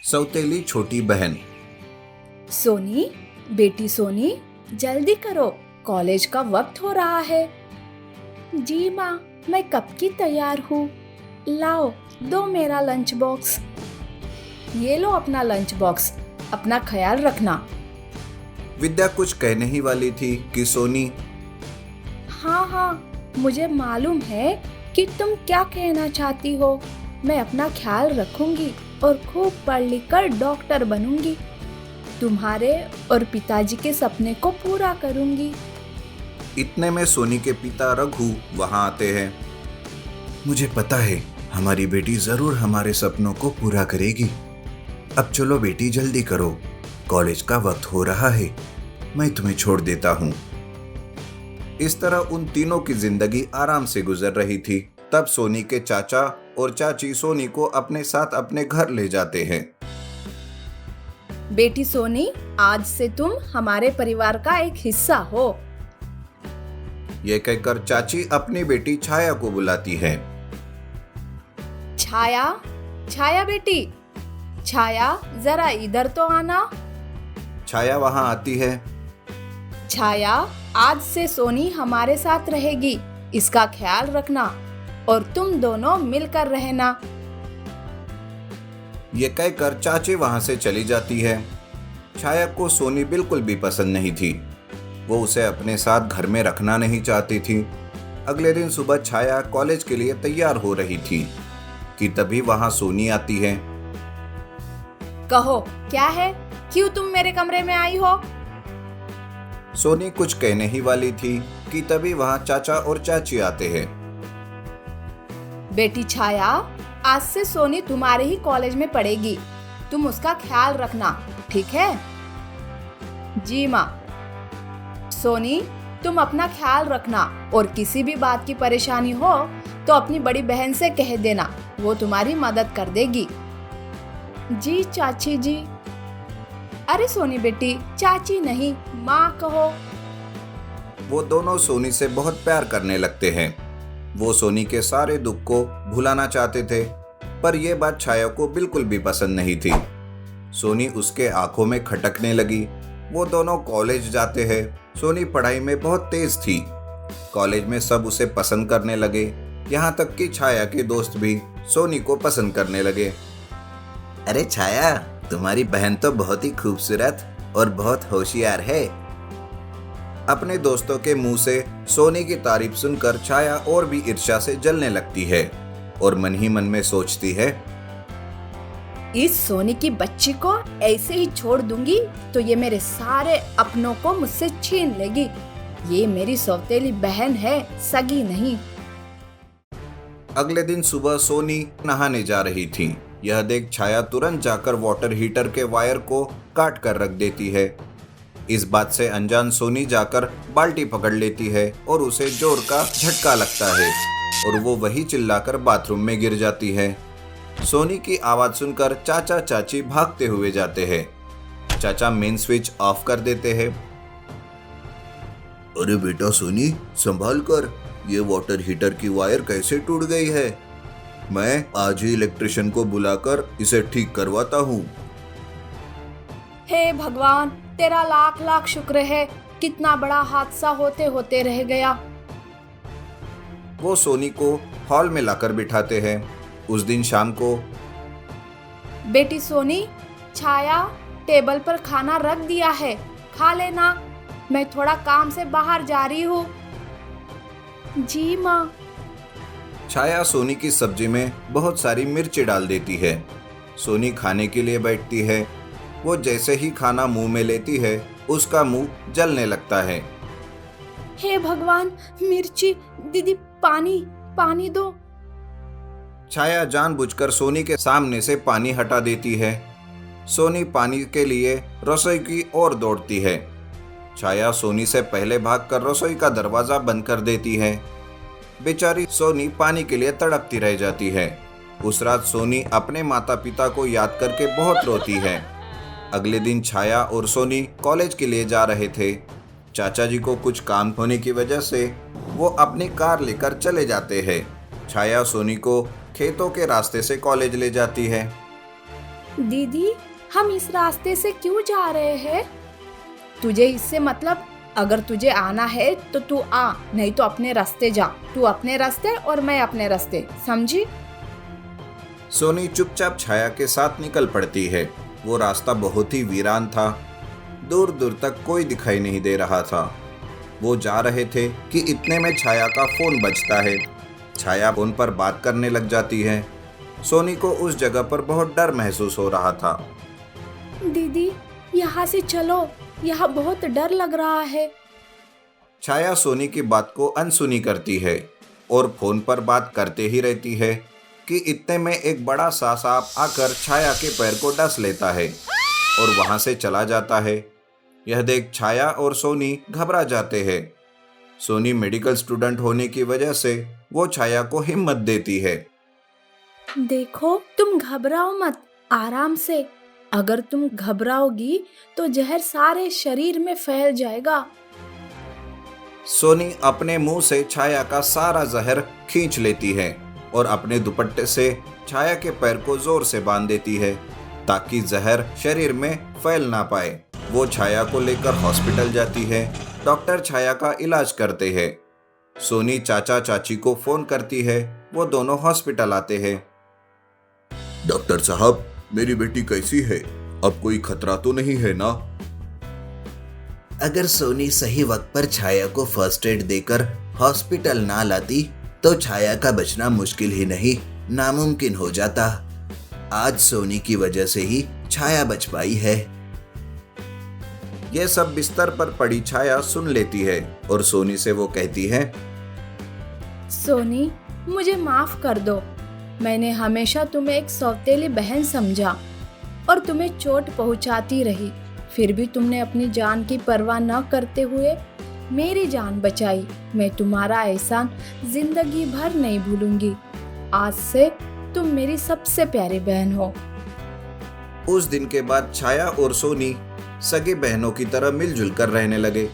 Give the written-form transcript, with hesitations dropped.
सौतेली छोटी बहन। सोनी, बेटी सोनी, जल्दी करो, कॉलेज का वक्त हो रहा है। जी माँ, मैं कब की तैयार हूँ। लाओ, दो मेरा लंच बॉक्स। ये लो अपना लंच बॉक्स, अपना ख्याल रखना। विद्या कुछ कहने ही वाली थी कि सोनी। हाँ, मुझे मालूम है कि तुम क्या कहना चाहती हो। मैं अपना ख्याल रखूंगी और खूब पढ़ लिख कर डॉक्टर बनूंगी। तुम्हारे और पिताजी के सपने को पूरा करूंगी। इतने में सोनी के पिता रघु वहां आते हैं। मुझे पता है हमारी बेटी जरूर हमारे सपनों को पूरा करेगी। अब चलो बेटी, जल्दी करो, कॉलेज का वक्त हो रहा है, मैं तुम्हें छोड़ देता हूँ। इस तरह उन तीनों की जिंदगी आराम से गुजर रही थी। तब सोनी के चाचा और चाची सोनी को अपने साथ अपने घर ले जाते हैं। बेटी सोनी, आज से तुम हमारे परिवार का एक हिस्सा हो। यह कहकर चाची अपनी बेटी छाया को बुलाती है। छाया, छाया बेटी, छाया जरा इधर तो आना। छाया वहां आती है। छाया, आज से सोनी हमारे साथ रहेगी, इसका ख्याल रखना और तुम दोनों मिलकर रहना। ये कहकर चाची वहां से चली जाती है। छाया को सोनी बिल्कुल भी पसंद नहीं थी। वो उसे अपने साथ घर में रखना नहीं चाहती थी। अगले दिन सुबह छाया कॉलेज के लिए तैयार हो रही थी कि तभी वहां सोनी आती है। कहो, क्या है? क्यों तुम मेरे कमरे में आई हो? सोनी कुछ कहने ही वाली थी कि तभी वहां चाचा और चाची आते हैं। बेटी छाया, आज से सोनी तुम्हारे ही कॉलेज में पढ़ेगी, तुम उसका ख्याल रखना, ठीक है? जी माँ। सोनी, तुम अपना ख्याल रखना और किसी भी बात की परेशानी हो तो अपनी बड़ी बहन से कह देना, वो तुम्हारी मदद कर देगी। जी चाची जी। अरे सोनी बेटी, चाची नहीं, माँ कहो। वो दोनों सोनी से बहुत प्यार करने लगते हैं। वो सोनी के सारे दुख को भुलाना चाहते थे, पर यह बात छाया को बिल्कुल भी पसंद नहीं थी। सोनी उसके आंखों में खटकने लगी। वो दोनों कॉलेज जाते हैं। सोनी पढ़ाई में बहुत तेज थी। कॉलेज में सब उसे पसंद करने लगे, यहाँ तक कि छाया के दोस्त भी सोनी को पसंद करने लगे। अरे छाया, तुम्हारी बहन तो बहुत ही खूबसूरत और बहुत होशियार है। अपने दोस्तों के मुंह से सोनी की तारीफ सुनकर छाया और भी ईर्ष्या से जलने लगती है और मन ही मन में सोचती है, इस सोनी की बच्ची को ऐसे ही छोड़ दूंगी तो ये मेरे सारे अपनों को मुझसे छीन लेगी। ये मेरी सौतेली बहन है, सगी नहीं। अगले दिन सुबह सोनी नहाने जा रही थी। यह देख छाया तुरंत जाकर वाटर हीटर के वायर को काट कर रख देती है। इस बात से अनजान सोनी जाकर बाल्टी पकड़ लेती है और उसे जोर का झटका लगता है और वो वही चिल्लाकर बाथरूम में गिर जाती है। सोनी की आवाज सुनकर चाचा चाची भागते हुए जाते हैं। चाचा मेन स्विच ऑफ कर देते हैं। अरे बेटा सोनी, संभाल कर, ये वाटर हीटर की वायर कैसे टूट गई है? मैं आज ही इलेक्ट्रिशियन को बुलाकर इसे ठीक करवाता हूँ। हे भगवान, तेरा लाख लाख शुक्र है, कितना बड़ा हादसा होते होते रह गया। वो सोनी को हॉल में लाकर बिठाते हैं। उस दिन शाम को, बेटी सोनी, छाया टेबल पर खाना रख दिया है, खा लेना, मैं थोड़ा काम से बाहर जा रही हूँ। जी माँ। छाया सोनी की सब्जी में बहुत सारी मिर्ची डाल देती है। सोनी खाने के लिए बैठती है। वो जैसे ही खाना मुंह में लेती है, उसका मुंह जलने लगता है। हे भगवान, मिर्ची, दीदी पानी दो। छाया जानबूझकर सोनी के सामने से पानी हटा देती है। सोनी पानी के लिए रसोई की ओर दौड़ती है। छाया सोनी से पहले भागकर रसोई का दरवाजा बंद कर देती है। बेचारी सोनी पानी के लिए तड़पती रह जाती है। उस रात सोनी अपने माता पिता को याद करके बहुत रोती है। अगले दिन छाया और सोनी कॉलेज के लिए जा रहे थे। चाचा जी को कुछ काम होने की वजह से वो अपनी कार लेकर चले जाते हैं। छाया सोनी को खेतों के रास्ते से कॉलेज ले जाती है। दीदी, हम इस रास्ते से क्यों जा रहे हैं? तुझे इससे मतलब, अगर तुझे आना है तो तू आ, नहीं तो अपने रास्ते जा। तू अपने रास्ते और मैं अपने रास्ते, समझी? सोनी चुपचाप छाया के साथ निकल पड़ती है। वो रास्ता बहुत ही वीरान था। दूर दूर तक कोई दिखाई नहीं दे रहा था। वो जा रहे थे कि इतने में छाया का फोन बजता है। छाया फोन पर बात करने लग जाती है। सोनी को उस जगह पर बहुत डर महसूस हो रहा था। दीदी, यहाँ से चलो, यहाँ बहुत डर लग रहा है। छाया सोनी की बात को अनसुनी करती है और फोन पर बात करते ही रहती है कि इतने में एक बड़ा सा सांप आकर छाया के पैर को डस लेता है और वहां से चला जाता है। यह देख छाया और सोनी घबरा जाते हैं। सोनी मेडिकल स्टूडेंट होने की वजह से वो छाया को हिम्मत देती है। देखो, तुम घबराओ मत, आराम से। अगर तुम घबराओगी तो जहर सारे शरीर में फैल जाएगा। सोनी अपने मुंह से छाया का सारा जहर खींच लेती है और अपने दुपट्टे से छाया के पैर को जोर से बांध देती है ताकि जहर शरीर में फैल ना पाए। वो छाया को लेकर हॉस्पिटल जाती है। डॉक्टर छाया का इलाज करते हैं। सोनी चाचा चाची को फोन करती है। वो दोनों हॉस्पिटल आते हैं। डॉक्टर साहब, मेरी बेटी कैसी है? अब कोई खतरा तो नहीं है ना? अगर सोनी सही वक्त पर छाया को फर्स्ट एड देकर हॉस्पिटल ना लाती तो छाया का बचना मुश्किल ही नहीं, नामुमकिन हो जाता। आज सोनी की वजह से ही छाया बच पाई है। यह सब बिस्तर पर पड़ी छाया सुन लेती है और सोनी से वो कहती है, सोनी, मुझे माफ कर दो। मैंने हमेशा तुम्हें एक सौतेली बहन समझा और तुम्हें चोट पहुंचाती रही। फिर भी तुमने अपनी जान की परवाह न करते हुए मेरी जान बचाई। मैं तुम्हारा एहसान जिंदगी भर नहीं भूलूंगी। आज से तुम मेरी सबसे प्यारी बहन हो। उस दिन के बाद छाया और सोनी सगी बहनों की तरह मिलजुल कर रहने लगे।